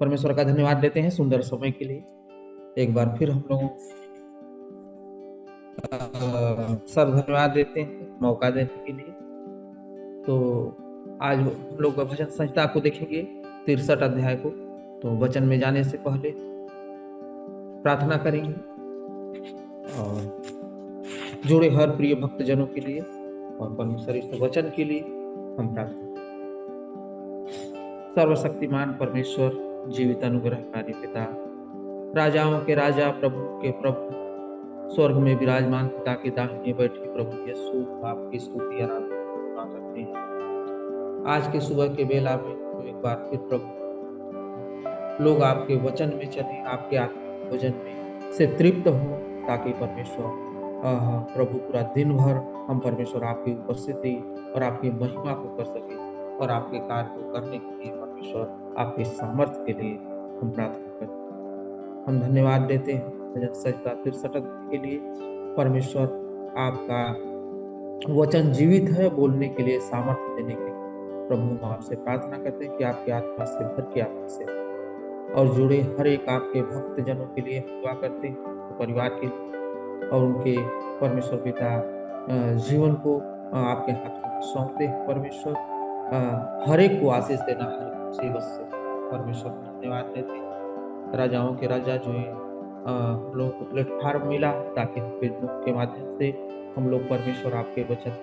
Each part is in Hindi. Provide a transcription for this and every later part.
परमेश्वर का धन्यवाद देते हैं सुंदर समय के लिए। एक बार फिर हम लोग सब धन्यवाद देते हैं मौका देने के लिए। तो आज हम लोग भजन संहिता को देखेंगे 63 अध्याय को। तो वचन में जाने से पहले प्रार्थना करेंगे और जुड़े हर प्रिय भक्तजनों के लिए और परमेश्वर इस वचन के लिए हम प्रार्थना। सर्वशक्तिमान परमेश्वर, जीवित अनुग्रहकारी पिता, राजाओं के राजा, प्रभु के प्रभु, स्वर्ग में विराजमान पिता के दाहिने बैठे प्रभु यीशु, आपकी स्तुति आराधना करते हैं। आज के सुबह के बेला में तो एक बार फिर प्रभु लोग आपके वचन में चले, आपके आत्मिक भोजन में से तृप्त हो, ताकि परमेश्वर प्रभु पूरा दिन भर हम परमेश्वर आपकी उपस्थिति और आपकी महिमा को कर सके और आपके कार्य को करने के लिए परमेश्वर आपके सामर्थ्य के लिए हम प्रार्थना करते हैं। हम धन्यवाद देते हैं भजन संहिता 63 के लिए। परमेश्वर आपका वचन जीवित है, बोलने के लिए, सामर्थ्य देने के लिए प्रभु हम आपसे प्रार्थना करते हैं कि आपकी आत्मा से भर के आपसे से और जुड़े हर एक आपके भक्त जनों के लिए दुआ करते हैं, तो परिवार के लिए और उनके परमेश्वर पिता जीवन को आपके हाथों में सौंपते हैं। परमेश्वर हर एक को आशीष देना, हर एक मुसीबत से परमेश्वर धन्यवाद देते हैं। राजाओं के राजा जो है हम लोगों को प्लेटफॉर्म मिला ताकि फेसबुक के माध्यम से हम लोग परमेश्वर आपके वचन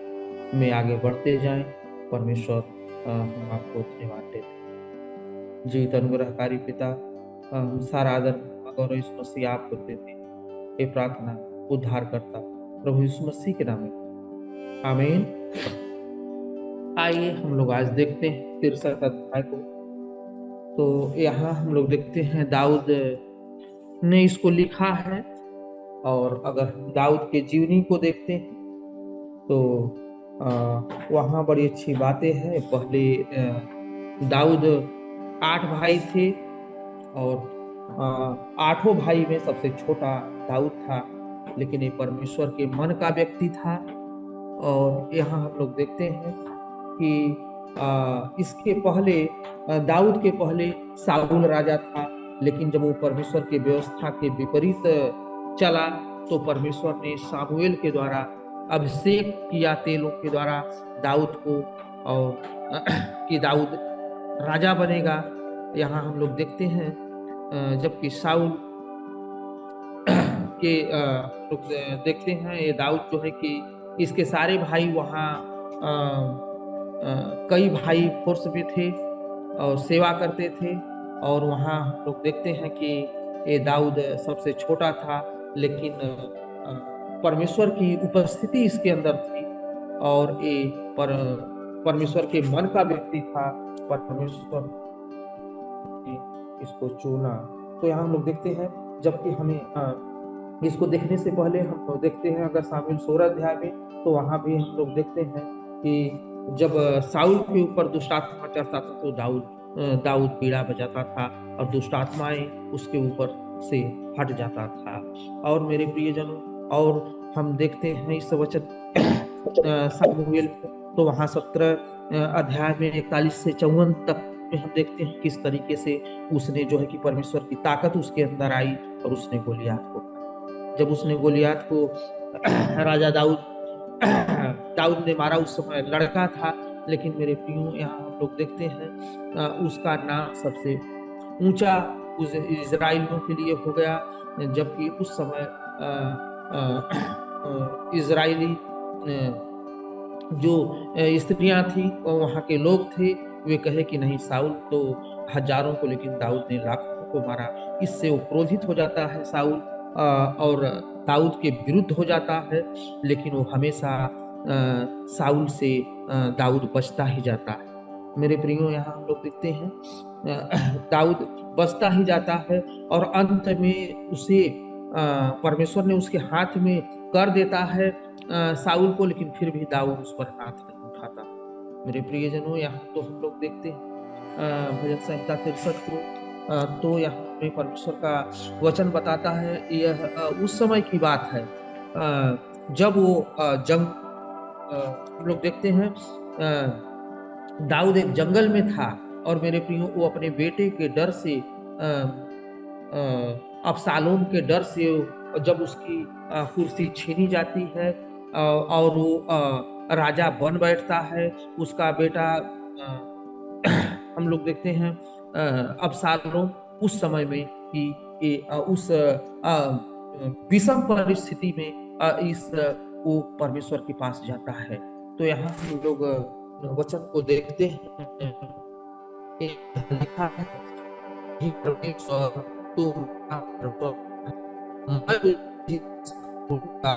में आगे बढ़ते जाएं। परमेश्वर हम आपको धन्यवाद देते हैं। जीवित अनुग्रहकारी पिता, हम सारा आदर और इस मसीह आपको देते हैं। ये प्रार्थना उद्धार करता प्रभु यीशु मसीह के नाम में, आमीन। आइए हम लोग आज देखते हैं 63 अध्याय को। तो यहाँ हम लोग देखते हैं दाऊद ने इसको लिखा है, और अगर हम दाऊद के जीवनी को देखते हैं तो वहाँ बड़ी अच्छी बातें हैं। पहले दाऊद 8 भाई थे और 8 भाई में सबसे छोटा दाऊद था, लेकिन ये परमेश्वर के मन का व्यक्ति था। और यहाँ हम लोग देखते हैं कि इसके पहले दाऊद के पहले साउल राजा था, लेकिन जब वो परमेश्वर की व्यवस्था के विपरीत चला तो परमेश्वर ने सामुएल के द्वारा अभिषेक किया तेलों के द्वारा दाऊद को, और कि दाऊद राजा बनेगा। यहाँ हम लोग देखते हैं जबकि साउल के लोग देखते हैं ये दाऊद जो है कि इसके सारे भाई वहाँ कई भाई फोर्स में थे और सेवा करते थे, और वहाँ हम लोग देखते हैं कि ये दाऊद सबसे छोटा था, लेकिन परमेश्वर की उपस्थिति इसके अंदर थी और ये परमेश्वर के मन का व्यक्ति था। परमेश्वर ने इसको चुना। तो यहाँ हम लोग देखते हैं, जबकि हमें इसको देखने से पहले हम लोग देखते हैं अगर शामिल 16 अध्याय में, तो वहाँ भी हम लोग देखते हैं कि जब साउल के ऊपर दुष्ट आत्मा चढ़ता था तो दाऊद पीड़ा बजाता था और दुष्ट आत्माएं उसके ऊपर से हट जाता था। और मेरे प्रियजनों, और हम देखते हैं इस वचन सामुएल, तो वहाँ 17 अध्याय में 41 से 54 तक में हम देखते हैं किस तरीके से उसने जो है कि परमेश्वर की ताकत उसके अंदर आई और उसने गोलियात को, जब उसने गोलियात को राजा दाऊद ने मारा, उस समय लड़का था, लेकिन मेरे प्रियो यहाँ हम लोग देखते हैं उसका नाम सबसे ऊंचा उस इजराइलियों के लिए हो गया, जबकि उस समय इजराइली जो स्त्रियां थी और वहाँ के लोग थे, वे कहे कि नहीं, साउल तो हजारों को लेकिन दाऊद ने लाखों को मारा। इससे वो क्रोधित हो जाता है साउल और दाऊद के विरुद्ध हो जाता है, लेकिन वो हमेशा साउल से दाऊद बचता ही जाता है। मेरे प्रियो यहाँ हम लोग देखते हैं दाऊद बचता ही जाता है और अंत में उसे परमेश्वर ने उसके हाथ में कर देता है साउल को, लेकिन फिर भी दाऊद उस पर हाथ नहीं उठाता। मेरे प्रियजनों, यहाँ तो हम लोग देखते हैं भजन संहिता 63 को, तो यहाँ में परमेश्वर का वचन बताता है, यह उस समय की बात है जब वो जंग हम लोग देखते हैं दाऊद एक जंगल में था, और मेरे प्रियो वो अपने बेटे के डर से अबशालोम के डर से जब उसकी कुर्सी छीनी जाती है और वो राजा बन बैठता है, उसका बेटा हम लोग देखते हैं अबशालोम उस समय में कि उस विषम परिस्थिति में वो परमेश्वर के पास जाता है। तो यहाँ हम लोग वचन को देखते हैं, लिखा है, हे परमेश्वर तुम मैं जिसका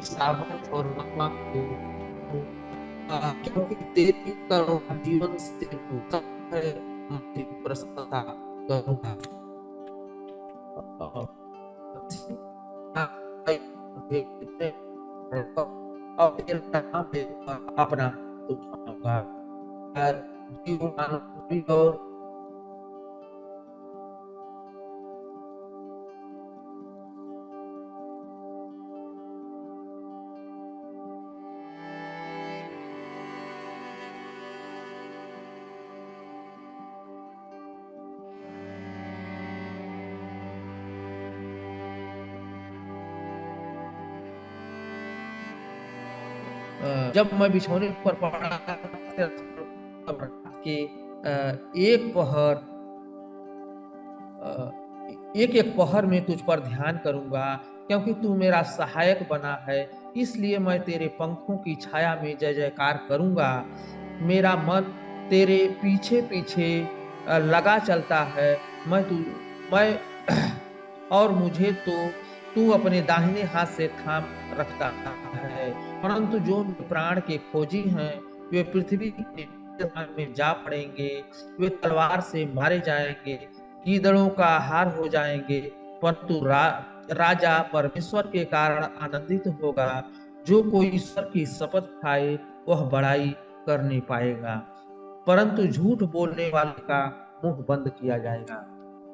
सामर्थ और महिमा को क्योंकि तेरी करुणा जीवन से होता है, मैं तेरी प्रसन्नता करूंगा। अपना और जब मैं बिछौने पर पड़ा कि एक पहर एक एक पहर में तुझ पर ध्यान करूंगा, क्योंकि तू मेरा सहायक बना है। इसलिए मैं तेरे पंखों की छाया में जय जयकार करूंगा। मेरा मन तेरे पीछे पीछे लगा चलता है। मैं और मुझे तो तू अपने दाहिने हाथ से थाम रखता है। परंतु जो प्राण के खोजी हैं, वे पृथ्वी के में जा पड़ेंगे। वे तलवार से मारे जाएंगे, गीदड़ों का आहार हो जाएंगे। परंतु राजा परमेश्वर के कारण आनंदित होगा। जो कोई ईश्वर की शपथ खाए वह बड़ाई कर नहीं पाएगा, परंतु झूठ बोलने वाले का मुंह बंद किया जाएगा।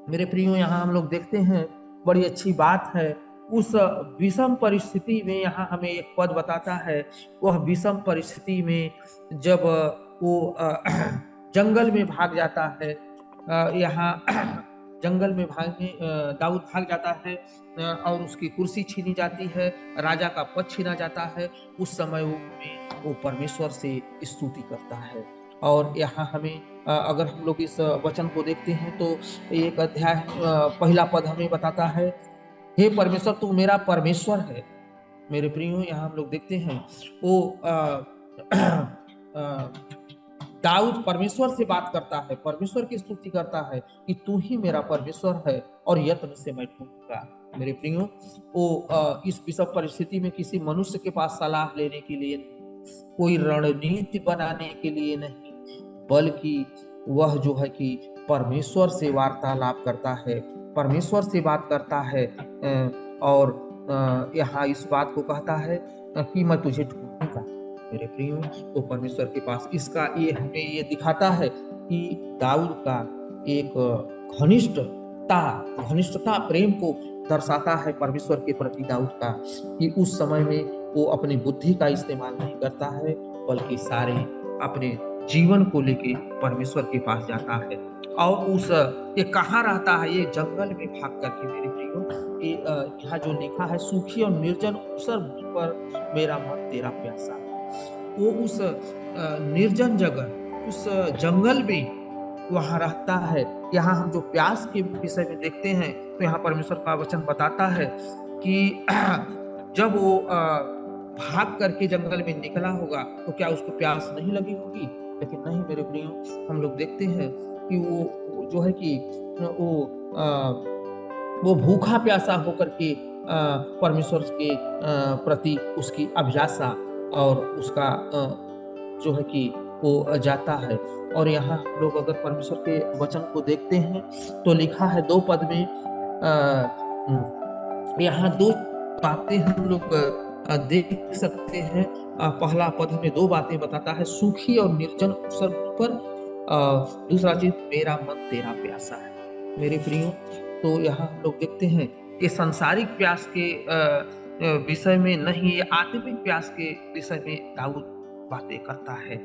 मेरे प्रियो, यहाँ हम लोग देखते हैं बड़ी अच्छी बात है। उस विषम परिस्थिति में यहाँ हमें एक पद बताता है। वह विषम परिस्थिति में जब वो जंगल में भाग जाता है, यहाँ जंगल में भागने दाऊद भाग जाता है और उसकी कुर्सी छीनी जाती है, राजा का पद छीना जाता है। उस समय वो परमेश्वर से स्तुति करता है। और यहाँ हमें अगर हम लोग इस वचन को देखते हैं तो एक अध्याय पहला पद हमें बताता है, हे परमेश्वर तू मेरा परमेश्वर है। मेरे प्रियो, यहाँ हम लोग देखते हैं वो दाऊद परमेश्वर से बात करता है, परमेश्वर की स्तुति करता है कि तू ही मेरा परमेश्वर है और यत्न से मैं ढूंढूंगा। मेरे प्रियो, वो इस विषम परिस्थिति में किसी मनुष्य के पास सलाह लेने के लिए नहीं, कोई रणनीति बनाने के लिए नहीं, बल्कि वह जो है कि परमेश्वर से वार्तालाप करता है, परमेश्वर से बात करता है और यहाँ इस बात को कहता है कि मैं तुझे ढूंढूंगा। मेरे प्रियो, तो परमेश्वर के पास इसका ये हमें ये दिखाता है कि दाऊद का एक घनिष्ठता प्रेम को दर्शाता है परमेश्वर के प्रति दाऊद का, कि उस समय में वो अपनी बुद्धि का इस्तेमाल नहीं करता है, बल्कि सारे अपने जीवन को लेके परमेश्वर के पास जाता है। और ये कहाँ रहता है? ये जंगल में भाग करके। मेरे प्रियो, यहाँ जो लिखा है, सूखी और निर्जन ऊसर पर मेरा मन तेरा प्यासा। वो उस निर्जन जगह, उस जंगल में वहां रहता है। यहाँ हम जो प्यास के विषय में देखते हैं तो यहाँ परमेश्वर का वचन बताता है कि जब वो भाग करके जंगल में निकला होगा तो क्या उसको प्यास नहीं लगी होगी? लेकिन नहीं मेरे प्रियो, हम लोग देखते हैं कि वो जो है कि वो भूखा प्यासा होकर के परमेश्वर के प्रति उसकी अभिलाषा और उसका जो है कि वो जाता है। और यहाँ हम लोग अगर परमेश्वर के वचन को देखते हैं तो लिखा है 2 पद में, यहाँ 2 बातें हम लोग देख सकते हैं। पहला पद हमें 2 बातें बताता है, सूखी और निर्जन ऊसर पर। दूसरा चीज, मेरा मन तेरा प्यासा है। मेरे प्रियो, तो यहाँ हम लोग देखते हैं कि सांसारिक प्यास के विषय में नहीं, ये आत्मिक प्यास के विषय में दाऊद बातें करता है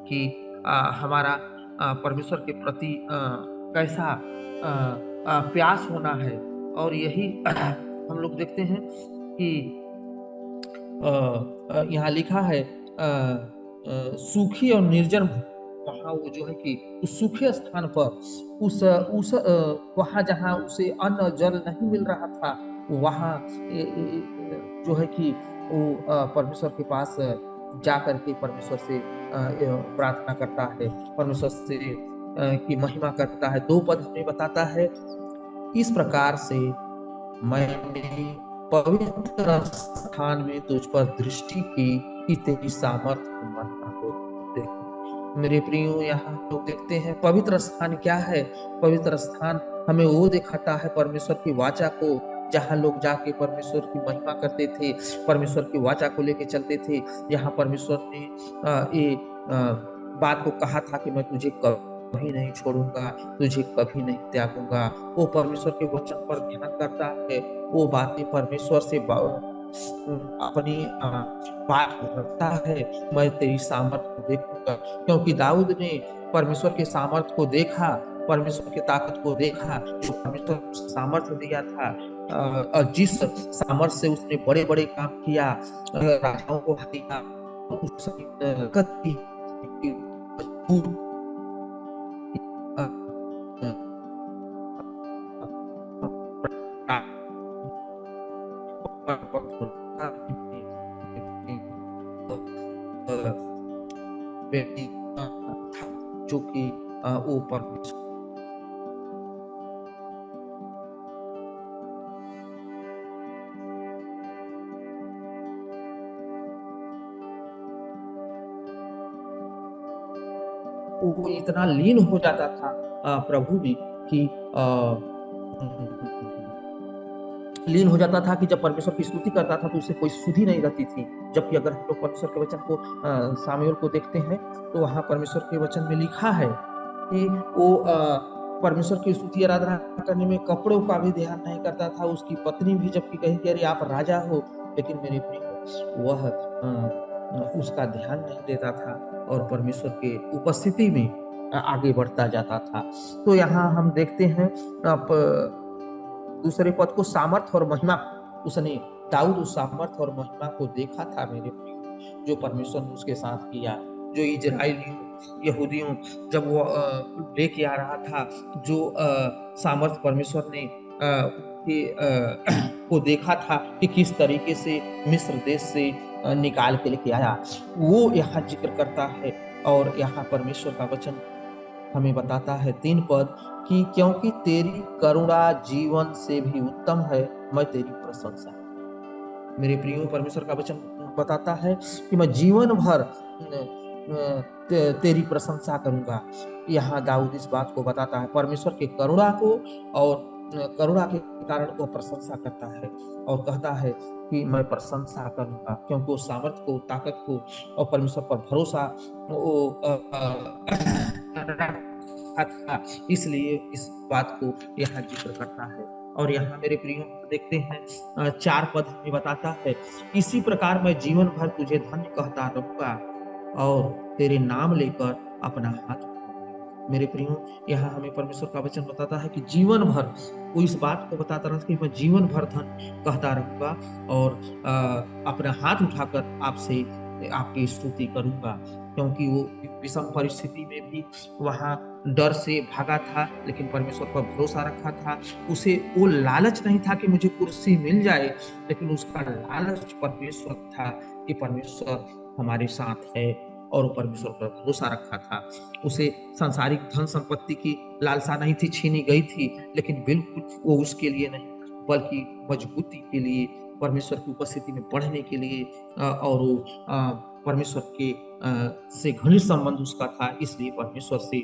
कि हमारा परमेश्वर के प्रति कैसा प्यास होना है। और यही हम लोग देखते हैं कि यहाँ लिखा है सूखी और निर्जन वहां वो जो है कि उस सूखे स्थान पर उस वहां जहां उसे अन्न जल नहीं मिल रहा था, वहां जो है कि वो परमेश्वर के पास जा करके परमेश्वर से प्रार्थना करता है, परमेश्वर से की महिमा करता है। 2 पद हमें बताता है, इस प्रकार से मैंने पवित्र स्थान में तुझ पर दृष्टि की कि तेरी सामर्थ्य और महिमा को देखूं। मेरे प्रियो, यहाँ लोग देखते हैं पवित्र स्थान क्या है। पवित्र स्थान हमें वो दिखाता है परमेश्वर की वाचा को, जहाँ लोग जाके परमेश्वर की महिमा करते थे, परमेश्वर की वाचा को लेके चलते थे। यहाँ परमेश्वर ने ये बात को कहा था कि मैं तुझे कभी नहीं छोड़ूंगा, तुझे कभी नहीं त्यागूंगा। वो परमेश्वर के वचन पर ध्यान करता है, वो बातें परमेश्वर से अपनी बात रखता है, मैं तेरी सामर्थ्य को देखूंगा। क्योंकि दाऊद ने परमेश्वर के सामर्थ्य को देखा, परमेश्वर की ताकत को देखा, जो परमेश्वर सामर्थ्य दिया था, और जिस सामर्थ्य से उसने बड़े बड़े काम किया, राजाओं को हराया, उसकी ताकत की व्यक्ति था, जो कि वो परमेश्वर वो इतना लीन हो जाता था प्रभु में कि लीन हो जाता था कि जब परमेश्वर की स्तुति करता था तो उसे कोई सुधि नहीं रहती थी। जबकि अगर हम लोग परमेश्वर के वचन को सामुएल को देखते हैं, तो वहां परमेश्वर के वचन में लिखा है कि वो परमेश्वर की स्तुति आराधना करने में कपड़ों का भी ध्यान नहीं करता था। उसकी पत्नी भी जबकि कही कि अरे आप राजा हो, लेकिन मेरे प्रिय वह उसका ध्यान नहीं देता था और परमेश्वर के उपस्थिति में आगे बढ़ता जाता था। तो यहाँ हम देखते हैं दूसरे पद को, सामर्थ और महिमा। उसने दाऊद उस सामर्थ और महिमा को देखा था मेरे प्रिय, जो परमेश्वर ने उसके साथ किया। जो इजराइलियों यहूदियों जब वो लेके आ रहा था, जो सामर्थ परमेश्वर ने को देखा था कि किस तरीके से मिस्र देश से निकाल के लेके आया, वो यहाँ जिक्र करता है। और यहाँ परमेश्वर का वचन हमें बताता है 3 पद कि क्योंकि तेरी करुणा जीवन से भी उत्तम है, मैं तेरी प्रशंसा। मेरे प्रियो, परमेश्वर का वचन बताता है कि मैं जीवन भर तेरी प्रशंसा करूंगा। यहाँ दाऊद इस बात को बताता है, परमेश्वर के करुणा को, और करुणा के कारण वो प्रशंसा करता है और कहता है कि मैं प्रशंसा करूंगा, क्योंकि वो सामर्थ्य को, ताकत को और परमेश्वर पर भरोसा वो था, इसलिए इस बात को यहाँ जिक्र करता है। और यहाँ मेरे प्रियो देखते हैं 4 पद हमें बताता है, इसी प्रकार मैं जीवन भर तुझे धन्य कहता रहूंगा और तेरे नाम लेकर अपना हाथ उठाऊंगा। मेरे प्रियो, यहाँ हमें परमेश्वर का वचन बताता है कि जीवन भर वो इस बात को बताता रहता है कि मैं जीवन भर धन्य कहता रहूंगा और अपना हाथ उठाकर आपसे आपकी स्तुति करूंगा। क्योंकि वो विषम परिस्थिति में भी वहां डर से भागा था, लेकिन परमेश्वर पर भरोसा रखा था। उसे वो लालच नहीं था कि मुझे कुर्सी मिल जाए, लेकिन उसका लालच परमेश्वर था कि परमेश्वर हमारे साथ है, और परमेश्वर पर भरोसा रखा था। उसे सांसारिक धन संपत्ति की लालसा नहीं थी, छीनी गई थी, लेकिन बिल्कुल वो उसके लिए नहीं, बल्कि मजबूती के लिए, परमेश्वर की उपस्थिति में बढ़ने के लिए, और वो परमेश्वर के से घनिष्ठ संबंध उसका था, इसलिए परमेश्वर से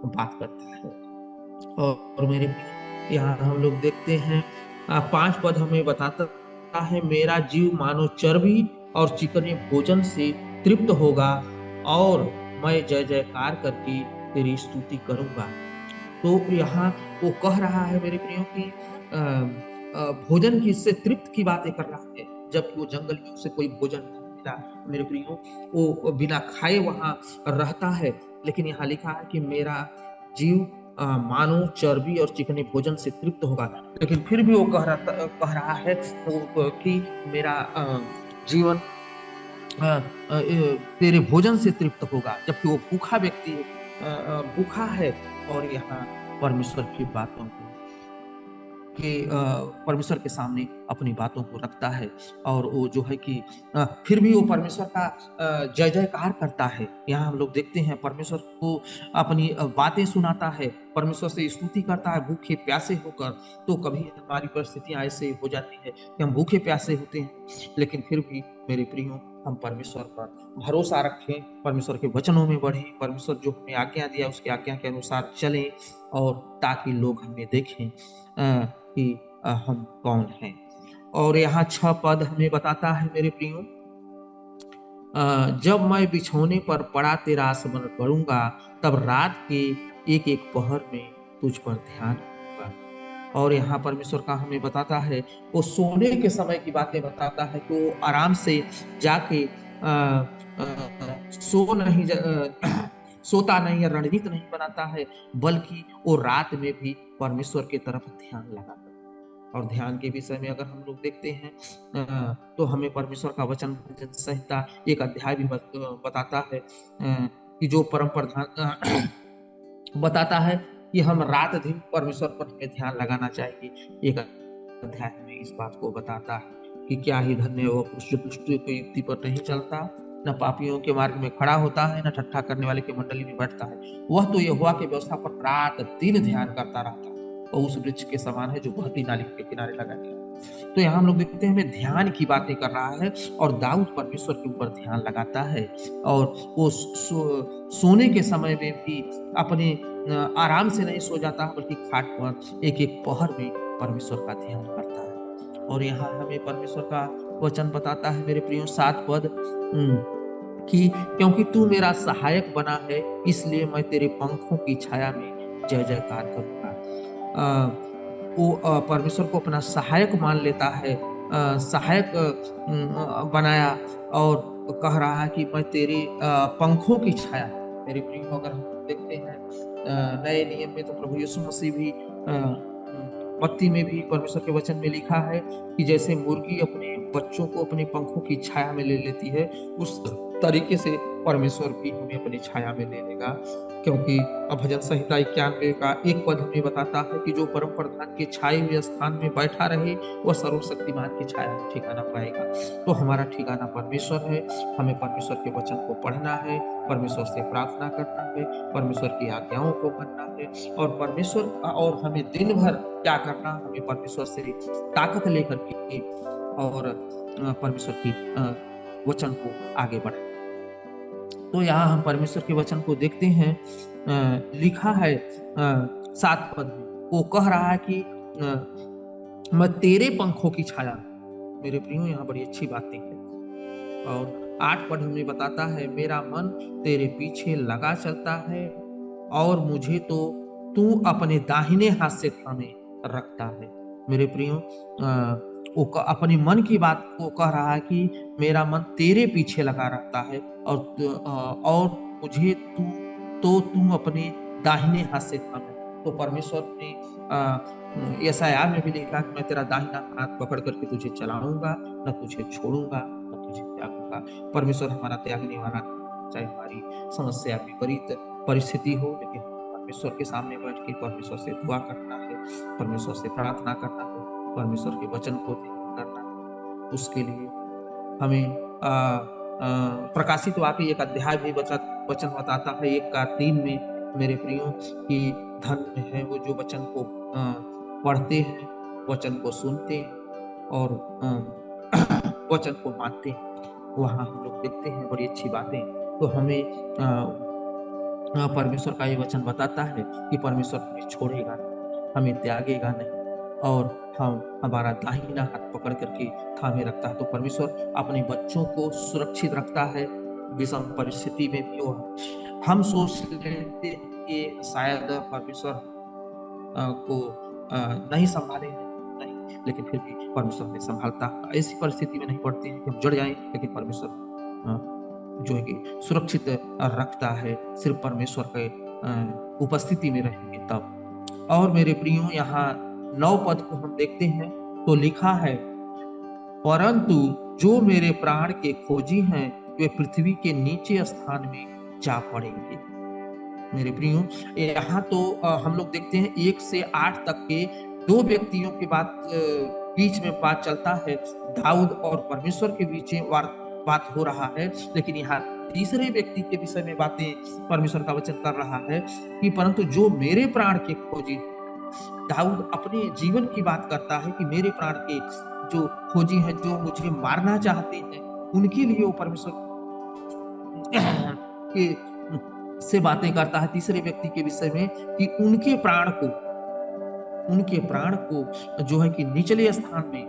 बात करता है। और मेरे यहाँ हम लोग देखते हैं 5 पद हमें बताता है, मेरा जीव मानो चर्बी और चिकने भोजन से तृप्त होगा और मैं जय जयकार करके तेरी स्तुति करूंगा। तो यहाँ वो कह रहा है मेरे प्रियो कि भोजन की से तृप्त की बातें कर रहा है, जबकि वो जंगल में उसे कोई भोजन नहीं मिला मेरे प्रियो, वो बिना खाए वहां रहता है। लेकिन यहाँ लिखा है कि मेरा जीव मानो चर्बी और चिकने भोजन से तृप्त होगा, लेकिन फिर भी वो कह रहा है कि मेरा जीवन तेरे भोजन से तृप्त होगा, जबकि वो भूखा व्यक्ति भूखा है। और यहाँ परमेश्वर की बातों को कि परमेश्वर के सामने अपनी बातों को रखता है, और वो जो है कि फिर भी वो परमेश्वर का जय जयकार करता है। यहाँ हम लोग देखते हैं परमेश्वर को अपनी बातें सुनाता है, परमेश्वर से स्तुति करता है भूखे प्यासे होकर। तो कभी हमारी परिस्थितियां ऐसे हो जाती है कि हम भूखे प्यासे होते हैं, लेकिन फिर भी मेरे प्रियो हम परमेश्वर पर भरोसा रखें, परमेश्वर के वचनों में बढ़े, परमेश्वर जो हमें आज्ञा दिया उसकी आज्ञा के अनुसार चलें, और ताकि लोग हमें देखें कि हम कौन हैं। और यहाँ 6 पद हमें बताता है मेरे प्रियो, जब मैं बिछौने पर पड़ा तेरा स्मरण करूंगा, तब रात के एक एक पहर में तुझ पर ध्यान करूंगा। और यहाँ परमेश्वर का हमें बताता है, वो सोने के समय की बातें बताता है कि वो आराम से जाके सो नहीं सोता नहीं या रणनीति नहीं बनाता है, बल्कि वो रात में भी परमेश्वर की तरफ ध्यान लगाता है। और ध्यान के विषय में अगर हम लोग देखते हैं तो हमें परमेश्वर का वचन भजन संहिता एक अध्याय भी बताता है कि जो परम प्रधान बताता है कि हम रात दिन परमेश्वर पर हमें ध्यान लगाना चाहिए। एक अध्याय में इस बात को बताता है कि क्या ही धन्य वो पुरुष जो दुष्टों की युक्ति पर नहीं चलता, न पापियों के मार्ग में खड़ा होता है, न ठट्ठा करने वाले की मंडली में बैठता है। वह तो यहोवा की व्यवस्था पर रात दिन ध्यान करता रहता है, और उस वृक्ष के समान है जो बहती नाली के किनारे लगा गया। तो यहाँ हम लोग देखते हैं हमें ध्यान की बातें कर रहा है, और दाऊद परमेश्वर के ऊपर ध्यान लगाता है, और वो सोने के समय में भी अपने आराम से नहीं सो जाता, बल्कि खाट पर एक एक पहर में परमेश्वर का ध्यान करता है। और यहाँ हमें परमेश्वर का वचन बताता है मेरे प्रियो 7 पद कि क्योंकि तू मेरा सहायक बना है, इसलिए मैं तेरे पंखों की छाया में जय जयकार करूंगा। वो परमेश्वर को अपना सहायक मान लेता है, सहायक बनाया, और कह रहा है कि मैं तेरे पंखों की छाया। मेरे प्रियो अगर हम देखते हैं नए नियम में, तो प्रभु यीशु मसीह भी मत्ती में भी परमेश्वर के वचन में लिखा है कि जैसे मुर्गी अपने बच्चों को अपने पंखों की छाया में ले लेती है, उस तरीके से परमेश्वर भी हमें अपनी छाया में ले लेगा। क्योंकि भजन संहिता 91 का एक पद हमें बताता है कि जो परम प्रधान के छाए हुए स्थान में बैठा रहे, वह सर्वशक्तिमान की छाया में ठिकाना पाएगा। तो हमारा ठिकाना परमेश्वर है, हमें परमेश्वर के वचन को पढ़ना है, परमेश्वर से प्रार्थना करना है, परमेश्वर की आज्ञाओं को मानना है, और परमेश्वर और हमें दिन भर क्या करना, हमें परमेश्वर से ताकत लेकर के और परमेश्वर की वचन को आगे बढ़ाना। तो यहाँ हम परमेश्वर के वचन को देखते हैं, लिखा है 7 पद में, वो कह रहा है कि मैं तेरे पंखों की छाया। मेरे प्रियो यहाँ बड़ी अच्छी बातें हैं। और 8 पद हमें बताता है, मेरा मन तेरे पीछे लगा चलता है, और मुझे तो तू अपने दाहिने हाथ से थामे रखता है। मेरे प्रियो वो अपने मन की बात को कह रहा है कि मेरा मन तेरे पीछे लगा रहता है, और मुझे तू अपने दाहिने हाथ से थामे। तो परमेश्वर ने यशायाह में भी लिखा कि मैं तेरा दाहिना हाथ पकड़ करके तुझे चलाऊंगा, न तुझे छोड़ूंगा, न तुझे त्यागूंगा। परमेश्वर हमारा त्यागने वाला, चाहे हमारी समस्या विपरीत परिस्थिति हो, लेकिन परमेश्वर के सामने बैठ के परमेश्वर से दुआ करना है, परमेश्वर से प्रार्थना करना है, परमेश्वर के वचन को ध्यान करना है। उसके लिए हमें प्रकाशित वाक्य एक अध्याय भी वचन बताता है 1:3 में मेरे प्रियो कि धन्य है वो जो वचन को पढ़ते हैं, वचन को सुनते हैं, और वचन को मानते हैं। वहां हम लोग देखते हैं बड़ी अच्छी बातें। तो हमें परमेश्वर का ये वचन बताता है कि परमेश्वर हमें छोड़ेगा नहीं, हमें त्यागेगा नहीं, और हमारा दाहिना हाथ पकड़ करके थामे रखता है। तो परमेश्वर अपने बच्चों को सुरक्षित रखता है विषम परिस्थिति में भी। और हम सोच लेते हैं कि शायद परमेश्वर को नहीं संभाले हैं, नहीं, लेकिन फिर भी परमेश्वर हमें संभालता। ऐसी परिस्थिति में नहीं पड़ते हैं कि हम जड़ जाएं, लेकिन परमेश्वर जो है कि सुरक्षित रखता है, सिर्फ परमेश्वर के उपस्थिति में रहेंगे तब। और मेरे प्रियो, यहाँ 9 पद को हम देखते हैं तो लिखा है, परंतु जो मेरे प्राण के खोजी हैं वे पृथ्वी के नीचे स्थान में जा पड़ेंगे। मेरे प्रियो, यहाँ तो हम लोग देखते हैं 1 से 8 तक के 2 व्यक्तियों के बीच में बात चलता है, दाऊद और परमेश्वर के बीच में बात हो रहा है। लेकिन यहाँ तीसरे व्यक्ति के विषय में बातें परमेश्वर का वचन कर रहा है कि परंतु जो मेरे प्राण के खोजी, दाऊद अपने जीवन की बात करता है कि मेरे प्राण के जो खोजी हैं, जो मुझे मारना चाहते हैं, उनके लिए वो परमेश्वर के से बातें करता है तीसरे व्यक्ति के विषय में कि उनके प्राण को जो है कि निचले स्थान में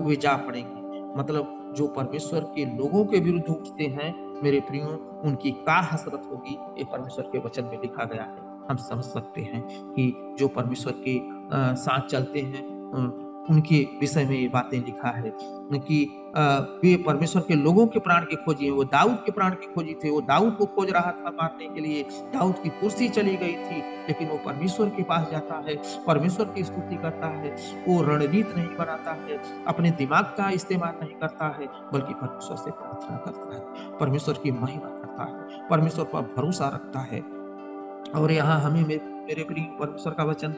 वे जा पड़ेंगे। मतलब जो परमेश्वर के लोगों के विरुद्ध उठते हैं, मेरे प्रियो, उनकी क्या हसरत होगी, ये परमेश्वर के वचन में लिखा गया है। हम समझ सकते हैं कि जो परमेश्वर के साथ चलते हैं, उनके विषय में ये बातें लिखा है कि वे परमेश्वर के लोगों के प्राण के खोजी हैं। वो दाऊद के प्राण के खोजी थे, वो दाऊद को खोज रहा था मारने के लिए, दाऊद की कुर्सी चली गई थी, लेकिन वो परमेश्वर के पास जाता है, परमेश्वर की स्तुति करता है, वो रणनीति नहीं बनाता है, अपने दिमाग का इस्तेमाल नहीं करता है, बल्कि परमेश्वर से प्रार्थना करता है, परमेश्वर की महिमा करता है, परमेश्वर पर भरोसा रखता है। और यहाँ हमें मेरे प्रिय परमेश्वर का वचन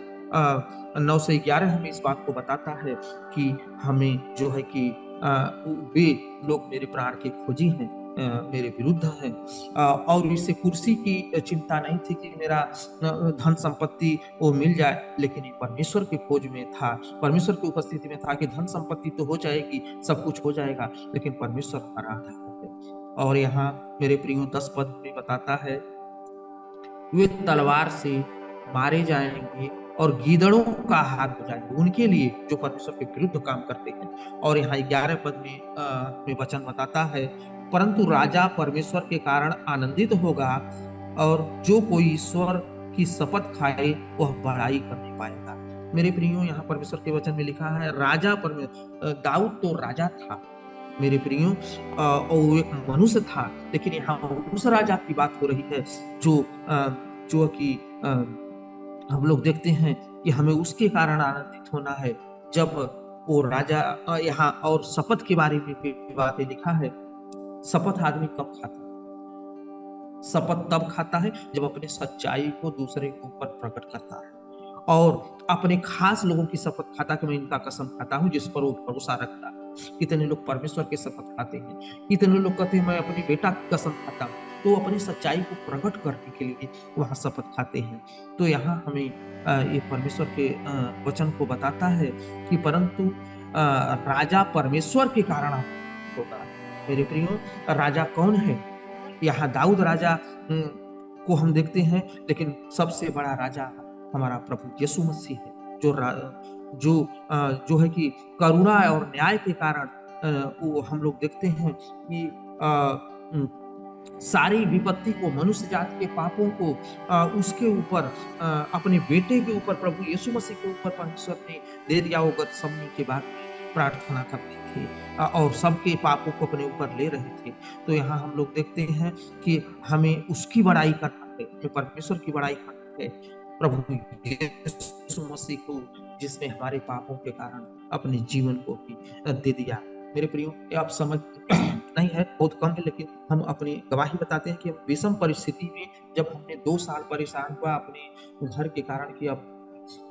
9 से 11 हमें इस बात को बताता है कि हमें जो है कि वे लोग मेरे प्राण के खोजी हैं, मेरे विरुद्ध हैं, और इससे कुर्सी की चिंता नहीं थी कि मेरा धन संपत्ति वो मिल जाए, लेकिन ये परमेश्वर के खोज में था, परमेश्वर की उपस्थिति में था कि धन संपत्ति तो हो जाएगी, सब कुछ हो जाएगा, लेकिन परमेश्वर हमारा आधार है। और यहाँ मेरे प्रियो 10 पद में बताता है, वे तलवार से मारे जाएंगे और गीदड़ों का आहार हो जाएंगे, उनके लिए जो परमेश्वर के विरुद्ध काम करते हैं। और यहाँ 11 पद में वचन बताता है, परंतु राजा परमेश्वर के कारण आनंदित होगा और जो कोई ईश्वर की शपथ खाए वह बड़ाई कर नहीं पाएगा। मेरे प्रियो, यहाँ परमेश्वर के वचन में लिखा है, दाऊद तो राजा था मेरे प्रियो, और वो एक मनुष्य था, लेकिन यहाँ उस राजा की बात हो रही है जो कि हम लोग देखते हैं कि हमें उसके कारण आनंदित होना है जब वो राजा यहाँ और शपथ के बारे में भी बातें लिखा है। शपथ आदमी कब खाता है? शपथ तब खाता है जब अपने सच्चाई को दूसरे के ऊपर प्रकट करता है, और अपने खास लोगों की शपथ खाता कि मैं इनका कसम खाता हूं जिस पर वो भरोसा रखता है। कितने लोग परमेश्वर की शपथ खाते हैं, कितने लोग कहते हैं मैं अपने बेटा की कसम खाता हूं, तो अपनी सच्चाई को प्रकट करने के लिए वहां शपथ खाते हैं। तो यहाँ हमें ये परमेश्वर के वचन को बताता है कि परंतु राजा परमेश्वर के कारण होगा। मेरे प्रियो, राजा कौन है? यहाँ दाऊद राजा को हम देखते हैं, लेकिन सबसे बड़ा राजा हमारा प्रभु यीशु मसीह है, जो है कि करुणा और न्याय के कारण वो हम लोग देखते हैं कि सारी विपत्ति को, मनुष्य जाति के पापों को उसके ऊपर, अपने बेटे के ऊपर, प्रभु यीशु मसीह के ऊपर परमेश्वर ने दे दिया। वो गतसमनी के बाद प्रार्थना करते थे और सबके पापों को अपने ऊपर ले रहे थे। तो यहाँ हम लोग देखते हैं कि हमें उसकी बड़ाई करना है, हमें परमेश्वर की बड़ाई करना है, प्रभु यीशु मसीह को, जिसने हमारे पापों के कारण अपने जीवन को भी दे दिया। मेरे प्रियो, आप समझ नहीं है, बहुत कम है, लेकिन हम अपनी गवाही बताते हैं कि हम विषम परिस्थिति में, जब हमने 2 साल परेशान हुआ अपने घर के कारण कि अब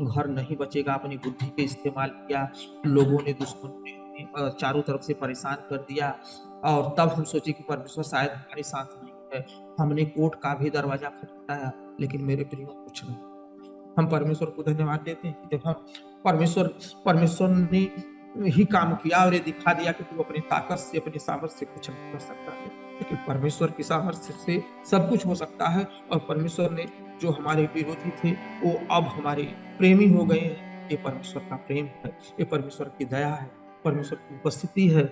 घर नहीं बचेगा, अपनी बुद्धि के इस्तेमाल किया, लोगों ने, दुश्मनों ने चारों तरफ से परेशान कर दिया, और तब हम सोचे कि परमेश्वर शायद हमारे साथ नहीं है। हमने कोर्ट का भी दरवाजा खटखटाया, लेकिन मेरे प्रियो कुछ नहीं। हम परमेश्वर को धन्यवाद देते हैं कि जब हम परमेश्वर ने ही काम किया और ये दिखा दिया कि तू अपनी ताकत से, अपनी सामर्थ्य से कुछ नहीं कर सकता है, लेकिन परमेश्वर की सामर्थ्य से सब कुछ हो सकता है। और परमेश्वर ने, जो हमारे विरोधी थे वो अब हमारे प्रेमी हो गए हैं। ये परमेश्वर का प्रेम है, ये परमेश्वर की दया है, परमेश्वर की उपस्थिति है,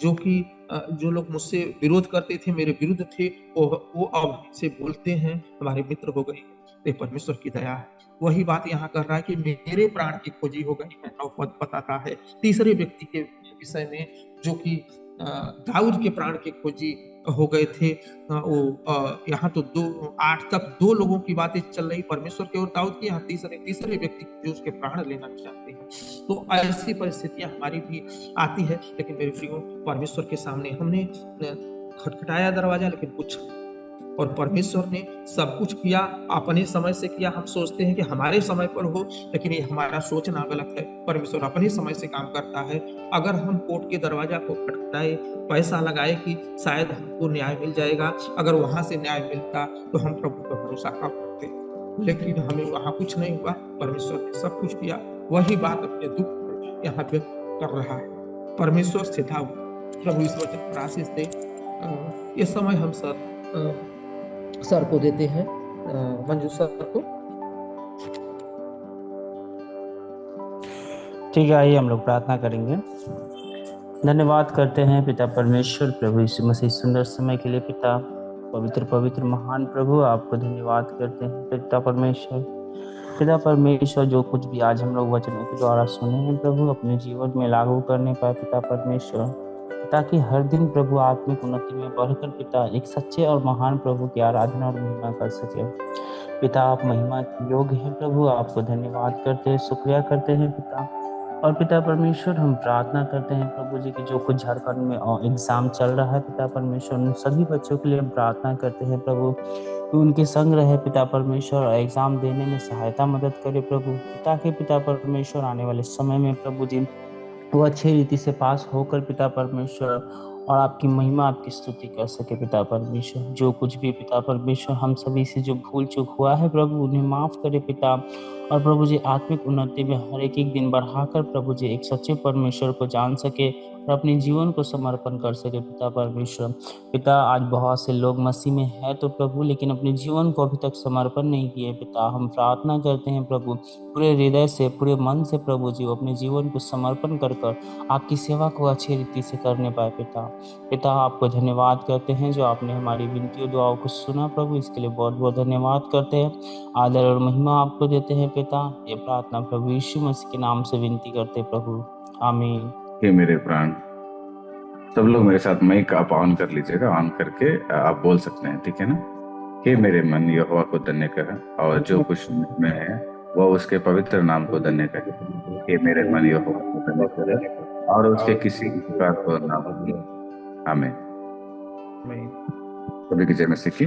जो कि जो लोग मुझसे विरोध करते थे, मेरे विरुद्ध थे, वो अब हमसे बोलते हैं, हमारे मित्र हो गए। ये परमेश्वर की दया है। वही बात यहाँ कर रहा है कि मेरे प्राण की खोजी हो गई है। 9 पद बताता है तीसरे व्यक्ति के विषय में, जो कि दाऊद के प्राण की खोजी हो गए थे। यहाँ तो 8 तक 2 लोगों की बातें चल रही, परमेश्वर के और दाऊद की। यहाँ तीसरे तीसरे व्यक्ति जो उसके प्राण लेना चाहते हैं। तो ऐसी परिस्थितियां हमारी भी आती है, लेकिन मेरे प्रियो, परमेश्वर के सामने हमने खटखटाया दरवाजा, लेकिन कुछ, और परमेश्वर ने सब कुछ किया, अपने समय से किया। हम सोचते हैं कि हमारे समय पर हो, लेकिन ये हमारा सोचना गलत है। परमेश्वर अपने समय से काम करता है। अगर हम कोर्ट के दरवाजा को खटखटाए, पैसा लगाए कि शायद हमको न्याय मिल जाएगा, अगर वहां से न्याय मिलता तो हम प्रभु पर भरोसा कर सकते, लेकिन हमें वहां कुछ नहीं हुआ। परमेश्वर ने सब कुछ किया। वही बात अपने दुख यहाँ पे कर रहा है। परमेश्वर से था, प्रभु इस वचन पर आशीष दे। इस समय हम सर को देते हैं, मंजू सर को। ठीक है, आइए हम लोग प्रार्थना करेंगे। धन्यवाद करते हैं पिता परमेश्वर, प्रभु यीशु मसीह सुंदर समय के लिए। पिता पवित्र पवित्र महान प्रभु, आपको धन्यवाद करते हैं पिता परमेश्वर। पिता परमेश्वर, जो कुछ भी आज हम लोग वचनों के द्वारा सुने हैं प्रभु, अपने जीवन में लागू करने पाए पिता परमेश्वर, ताकि हर दिन प्रभु आत्मिक उन्नति में बढ़कर पिता एक सच्चे और महान प्रभु की आराधना और महिमा कर सके। पिता, आप महिमा के योग्य हैं प्रभु, आपको धन्यवाद करते हैं, शुक्रिया करते हैं पिता। और पिता परमेश्वर, हम प्रार्थना करते हैं प्रभु जी की जो कुछ झारखंड में एग्जाम चल रहा है पिता परमेश्वर, उन सभी बच्चों के लिए हम प्रार्थना करते हैं प्रभु कि उनके संग रहे पिता परमेश्वर, और एग्जाम देने में सहायता मदद करे प्रभु, ताकि पिता परमेश्वर आने वाले समय में प्रभु जी वो अच्छे रीति से पास होकर पिता परमेश्वर और आपकी महिमा, आपकी स्तुति कर सके पिता परमेश्वर। जो कुछ भी पिता परमेश्वर हम सभी से जो भूल चूक हुआ है प्रभु, उन्हें माफ करे पिता। और प्रभु जी, आत्मिक उन्नति में हर एक एक दिन बढ़ाकर प्रभु जी एक सच्चे परमेश्वर को जान सके और अपने जीवन को समर्पण कर सके पिता परमेश्वर। पिता, आज बहुत से लोग मसीह में है तो प्रभु, लेकिन अपने जीवन को अभी तक समर्पण नहीं किए पिता। हम प्रार्थना करते हैं प्रभु, पूरे हृदय से, पूरे मन से प्रभु जी वो अपने जीवन को समर्पण कर आपकी सेवा को अच्छी रीति से करने पाए पिता। पिता, आपको धन्यवाद करते हैं जो आपने हमारी विनती और दुआओं को सुना प्रभु, इसके लिए बहुत बहुत धन्यवाद करते हैं। आदर और महिमा आपको देते हैं पिता। ये प्रार्थना प्रभु यीशु मसीह के नाम से विनती करते प्रभु, आमीन। हे मेरे प्राण, सब लोग मेरे साथ माइक आप ऑन कर लीजिएगा। ऑन करके आप बोल सकते हैं, ठीक है ना? हे मेरे मन, यहोवा को धन्य कर, और जो कुछ में है वह उसके पवित्र नाम को धन्य कर। हे मेरे मन, यहोवा को धन्य कर, और उसके किसी उपकार को ना भूल। आमीन। मैं कभी की जय मसीह की।